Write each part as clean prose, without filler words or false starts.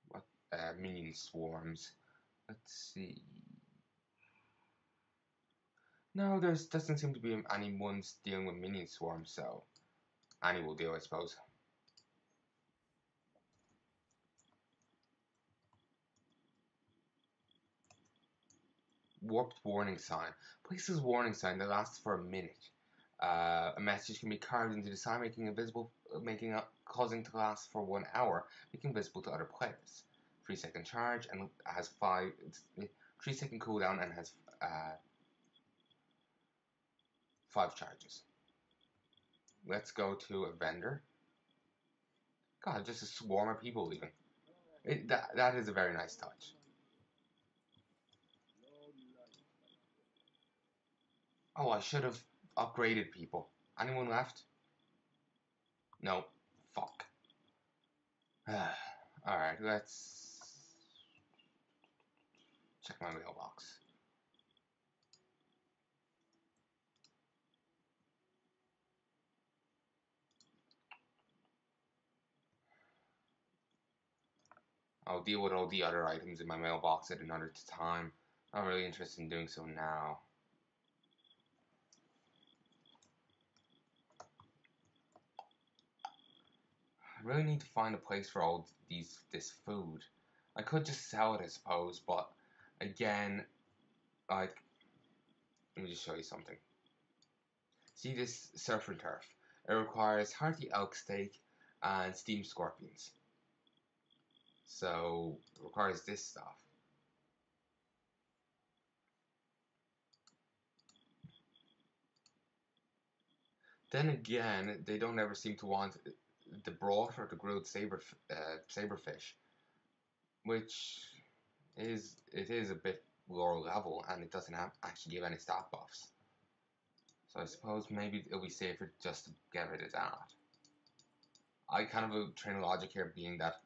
What minion swarms? Let's see. No, there doesn't seem to be any ones dealing with minion swarms, so any will do, I suppose. Warped warning sign. Places warning sign that lasts for a minute. A message can be carved into the sign, causing to last for 1 hour, making visible to other players. 3-second charge and has 3-second cooldown and has 5 charges. Let's go to a vendor. God, just a swarm of people leaving. That is a very nice touch. Oh, I should have upgraded people. Anyone left? No. Fuck. Alright, let's check my mailbox. I'll deal with all the other items in my mailbox at another time. Not really interested in doing so now. I really need to find a place for all this food. I could just sell it, I suppose, but again, like, let me just show you something. See this surf and turf? It requires hearty elk steak and steamed scorpions. So it requires this stuff. Then again, they don't ever seem to want the broth or the grilled saberfish, which is a bit lower level, and it doesn't actually give any stat buffs. So I suppose maybe it'll be safer just to get rid of that. I kind of a train of logic here being that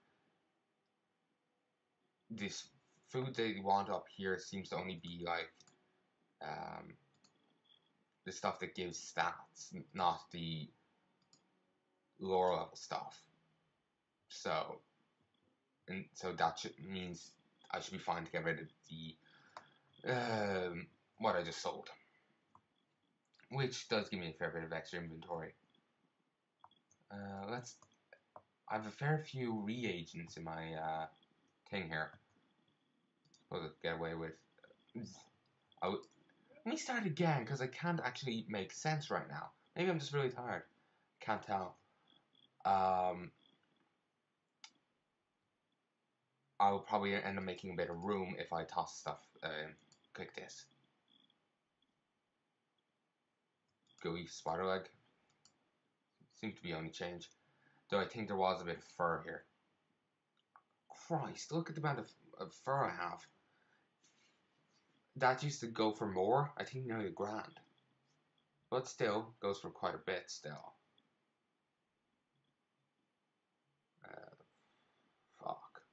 this food they want up here seems to only be like the stuff that gives stats, not the lower level stuff. So that means I should be fine to get rid of the what I just sold, which does give me a fair bit of extra inventory. I have a fair few reagents in my thing here. Suppose I get away with. Let me start again because I can't actually make sense right now. Maybe I'm just really tired. Can't tell. I'll probably end up making a bit of room if I toss stuff. Click this. Gooey spider leg. Seems to be the only change. Though I think there was a bit of fur here. Christ, look at the amount of fur I have. That used to go for more. I think nearly $1,000. But still, goes for quite a bit still. Fuck.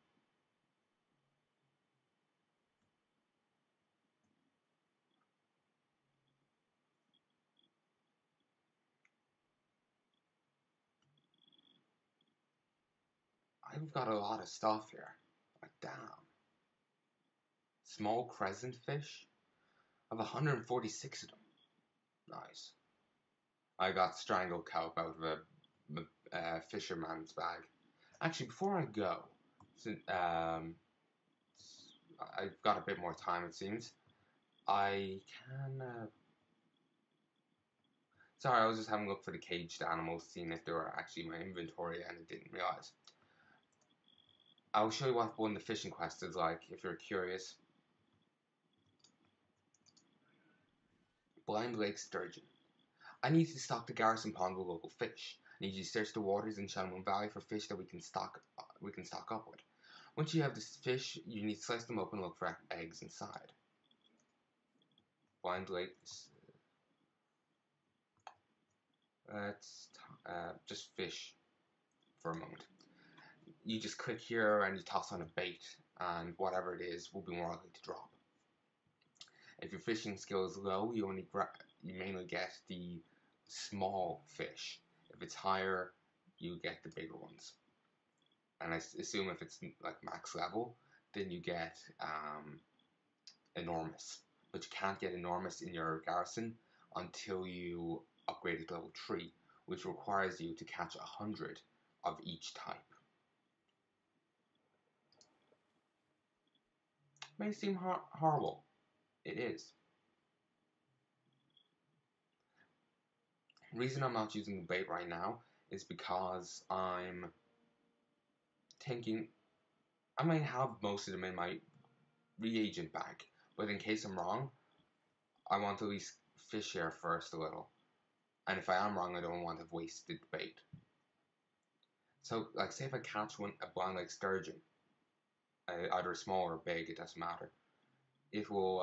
I've got a lot of stuff here. Like, damn. Small crescent fish? I have 146 of them. Nice. I got strangled kelp out of a fisherman's bag. Actually, before I go, I've got a bit more time, it seems. I can. Sorry, I was just having a look for the caged animals, seeing if they were actually in my inventory, and I didn't realize. I'll show you what one of the fishing quests is like, if you're curious. Blind Lake Sturgeon. I need to stock the garrison pond with local fish. I need you to search the waters in Shalom Valley for fish that we can stock up with. Once you have this fish, you need to slice them open and look for eggs inside. Blind Lake. Let's just fish for a moment. You just click here and you toss on a bait, and whatever it is will be more likely to drop. If your fishing skill is low, you mainly get the small fish. If it's higher, you get the bigger ones. And I assume if it's like max level, then you get enormous. But you can't get enormous in your garrison until you upgrade it to level 3, which requires you to catch 100 of each type. May seem horrible. It is. The reason I'm not using the bait right now is because I'm thinking I might have most of them in my reagent bag, but in case I'm wrong, I want to at least fish here first a little. And if I am wrong, I don't want to have wasted bait. So, like, say if I catch a blind like sturgeon, either small or big, it doesn't matter. It will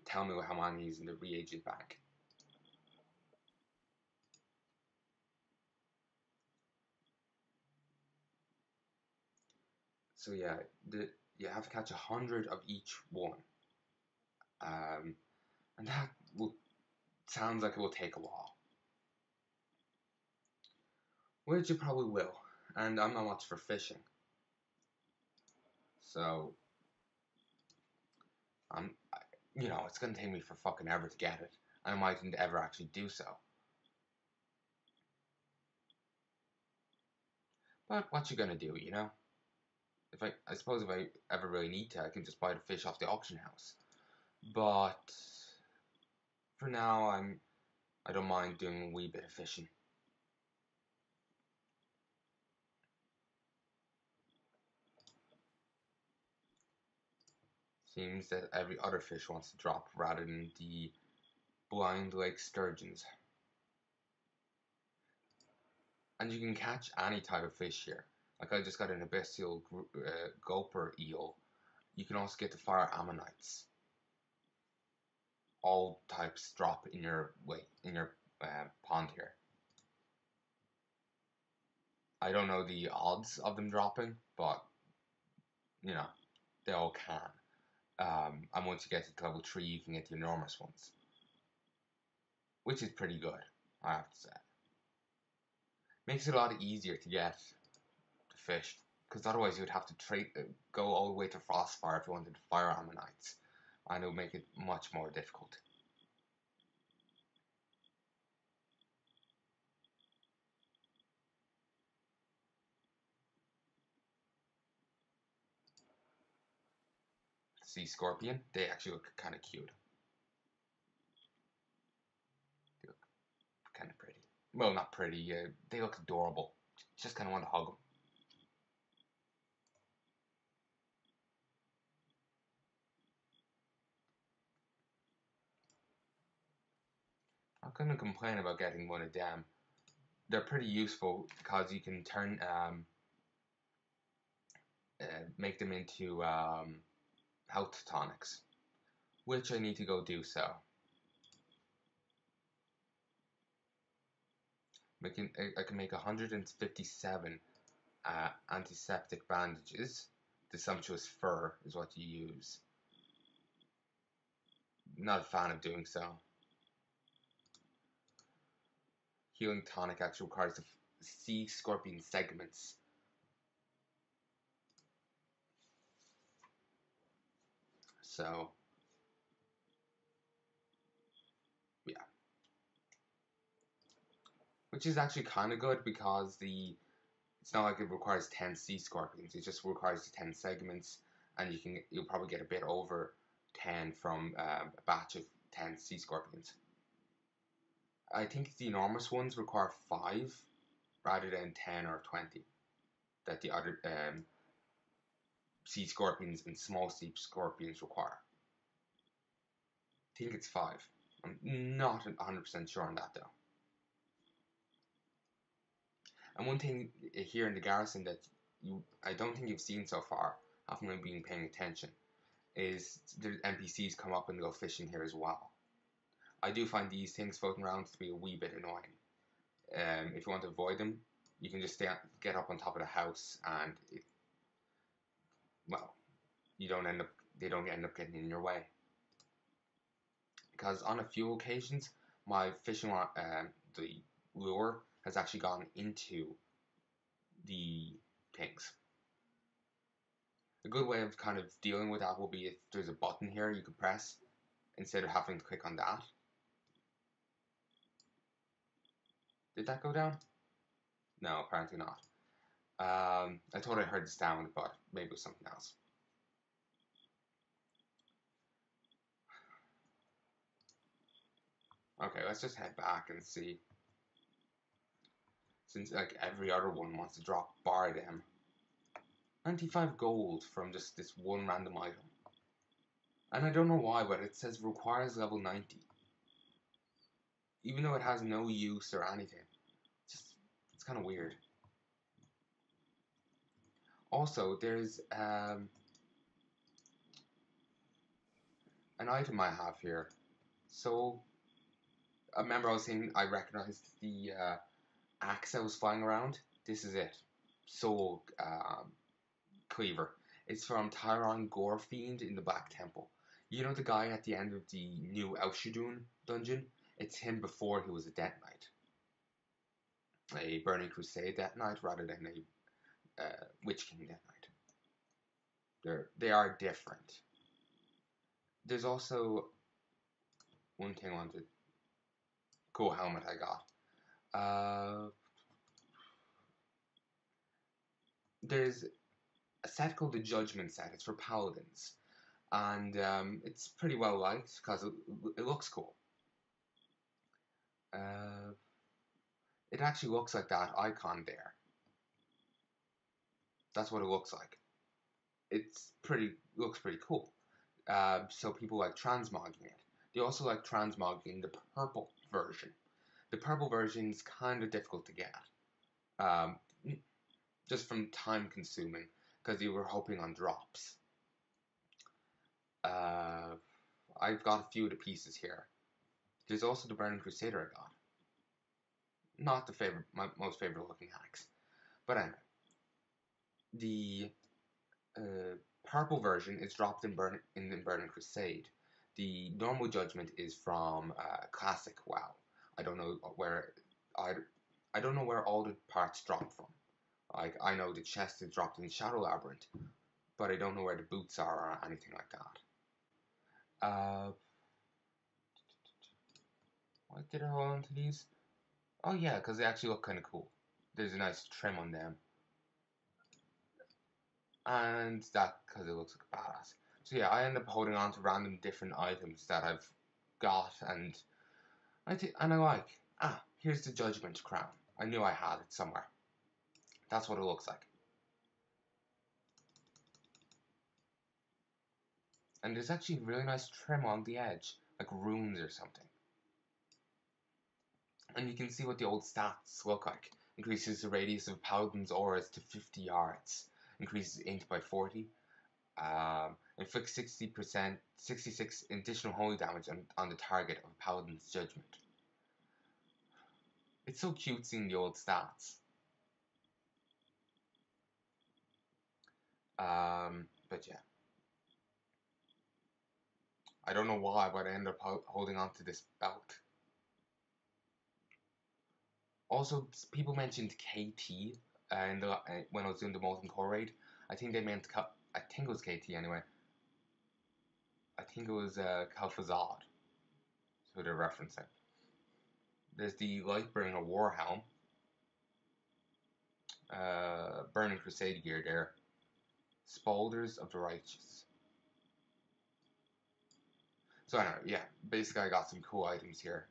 tell me how many is in the reagent bag. So yeah, you have to catch 100 of each one, and that sounds like it will take a while, which it probably will. And I'm not much for fishing, so it's gonna take me for fucking ever to get it, and I mightn't ever actually do so. But what you gonna do, you know? I suppose if I ever really need to, I can just buy the fish off the auction house. But for now, I don't mind doing a wee bit of fishing. Seems that every other fish wants to drop rather than the blind lake sturgeons. And you can catch any type of fish here. Like I just got an abyssal gulper eel. You can also get the fire ammonites. All types drop in your pond here. I don't know the odds of them dropping, but they all can. And once you get to level 3, you can get the enormous ones, which is pretty good, I have to say. Makes it a lot easier to get the fish, because otherwise you would have to go all the way to Frostfire if you wanted fire ammonites, and it would make it much more difficult. Sea scorpion, they actually look kind of cute. They look kind of pretty. Well, not pretty. They look adorable. Just kind of want to hug them. I'm gonna complain about getting one of them. They're pretty useful because you can make them into health tonics, which I need to go do so. I can make 157 antiseptic bandages. The sumptuous fur is what you use. Not a fan of doing so. Healing tonic actually requires the sea scorpion segments. So, yeah. Which is actually kind of good because it's not like it requires 10 sea scorpions. It just requires 10 segments, and you'll probably get a bit over 10 from a batch of 10 sea scorpions. I think the enormous ones require 5 rather than 10 or 20 that the other sea scorpions and small sea scorpions require. I think it's 5. I'm not 100% sure on that though. And one thing here in the garrison that I don't think you've seen so far, haven't really been paying attention, is the NPCs come up and go fishing here as well. I do find these things floating around to be a wee bit annoying. If you want to avoid them, you can just get up on top of the house, and they don't end up getting in your way. because on a few occasions my fishing rod, the lure has actually gone into the things. A good way of kind of dealing with that will be if there's a button here you can press instead of having to click on that. Did that go down? No, apparently not. I thought I heard the sound, but maybe it was something else. Okay, let's just head back and see. Since like every other one wants to drop bar them. 95 gold from just this one random item. And I don't know why, but it says requires level 90. Even though it has no use or anything. It's kind of weird. Also, there's an item I have here. So, I remember I was saying I recognized the axe I was flying around. This is it. Soul Cleaver. It's from Tyron Gorefiend in the Black Temple. You know the guy at the end of the new Elshadun dungeon? It's him before he was a Death Knight. A Burning Crusade Death Knight rather than a Witch King Death Knight. They are different. There's also one thing I wanted. Cool helmet I got. There's a set called the Judgment set. It's for paladins, and it's pretty well liked because it looks cool. It actually looks like that icon there. That's what it looks like. Looks pretty cool. So people like transmogging it. They also like transmogging the purple version. The purple version is kind of difficult to get, just from time consuming, because you were hoping on drops. I've got a few of the pieces here. There's also the Burning Crusader I got. Not the my most favorite looking axe, but anyway, the purple version is dropped in Burning Crusade. The normal Judgment is from Classic WoW. I don't know where all the parts drop from. Like I know the chest is dropped in Shadow Labyrinth, but I don't know where the boots are or anything like that. Why did I hold on to these? Oh yeah, because they actually look kind of cool. There's a nice trim on them. And that because it looks like a badass. So yeah, I end up holding on to random different items that I've got, and I like. Here's the Judgment crown. I knew I had it somewhere. That's what it looks like. And there's actually really nice trim on the edge, like runes or something. And you can see what the old stats look like. Increases the radius of paladin's auras to 50 yards. Increases int by 40. Inflicts 66 additional holy damage on the target of a paladin's judgment. It's so cute seeing the old stats. But yeah. I don't know why, but I ended up holding on to this belt. Also, people mentioned KT when I was doing the Molten Core raid. I think they meant, I think it was KT anyway. I think it was Kalfazad. That's who they're referencing. There's the Lightbringer Warhelm. Burning Crusade gear there. Spaulders of the Righteous. So anyway, yeah, basically I got some cool items here.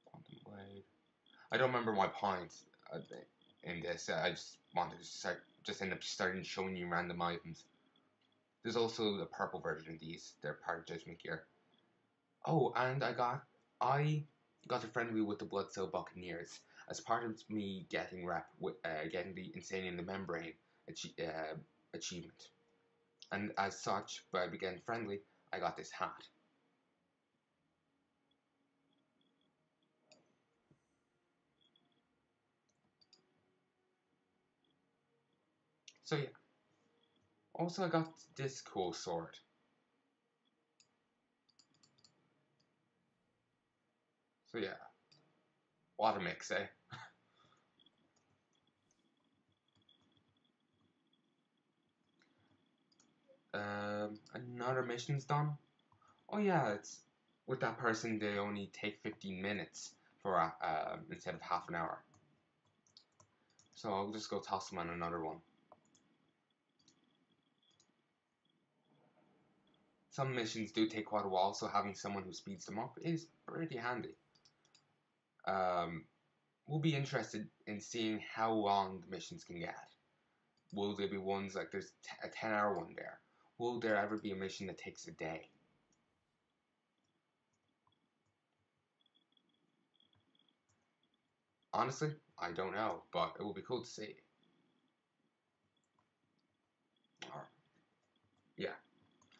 Quantum Blade. I don't remember my points in this. I just wanted to end up starting showing you random items. There's also the purple version of these. They're part of Judgment gear. Oh, and I got a friendly with the Blood Cell Buccaneers as part of me getting getting the Insane in the Membrane achievement. And as such, by being friendly, I got this hat. So yeah. Also, I got this cool sword. So yeah, what a mix, eh? Another mission's done. Oh yeah, it's with that person. They only take 15 minutes for instead of half an hour. So I'll just go toss them on another one. Some missions do take quite a while, so having someone who speeds them up is pretty handy. We'll be interested in seeing how long the missions can get. Will there be ones like there's a 10-hour one there? Will there ever be a mission that takes a day? Honestly, I don't know, but it will be cool to see. Or, yeah.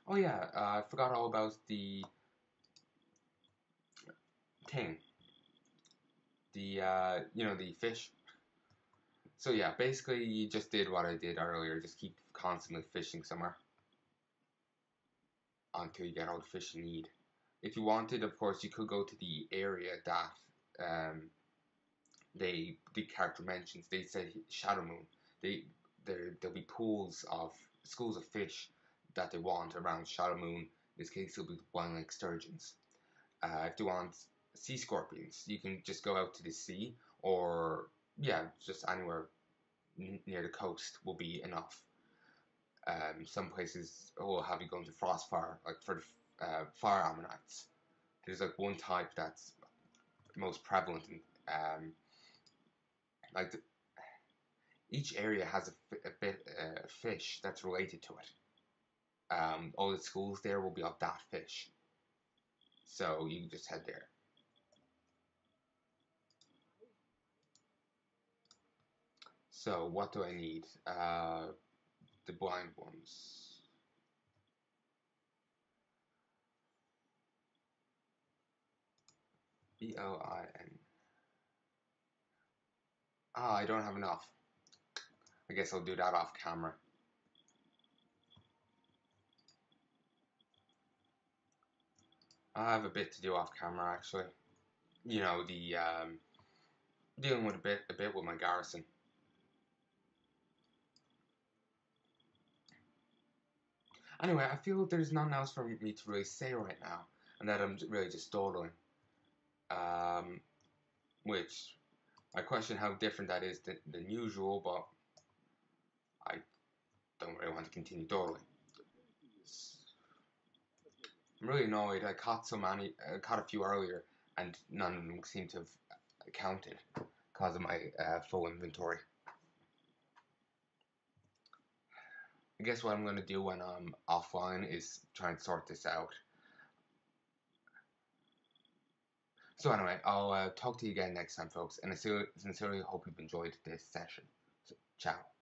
Oh yeah, I forgot all about the thing. The fish. So yeah, basically you just did what I did earlier. Just keep constantly fishing somewhere until you get all the fish you need. If you wanted, of course, you could go to the area that um, the character mentions. They said Shadow Moon. They there'll be pools of schools of fish that they want around Shadow Moon. In this case, it'll be Wine Lake Sturgeons. If you want sea scorpions, you can just go out to the sea, or yeah, just anywhere near the coast will be enough. Some places will have you going to Frostfire, like for the fire ammonites. There's like one type that's most prevalent, in, like each area has a bit fish that's related to it. All the schools there will be of that fish, so you can just head there. So what do I need? The blind ones. BOIN. Ah, I don't have enough. I guess I'll do that off camera. I have a bit to do off camera actually. You know, the dealing with a bit with my garrison. Anyway, I feel there's nothing else for me to really say right now, and that I'm really just dawdling. Um, which I question how different that is than usual, but I don't really want to continue dawdling. I'm really annoyed. I caught caught a few earlier, and none of them seem to have counted because of my full inventory. I guess what I'm going to do when I'm offline is try and sort this out. So anyway, I'll talk to you again next time, folks, and I sincerely hope you've enjoyed this session. So, ciao.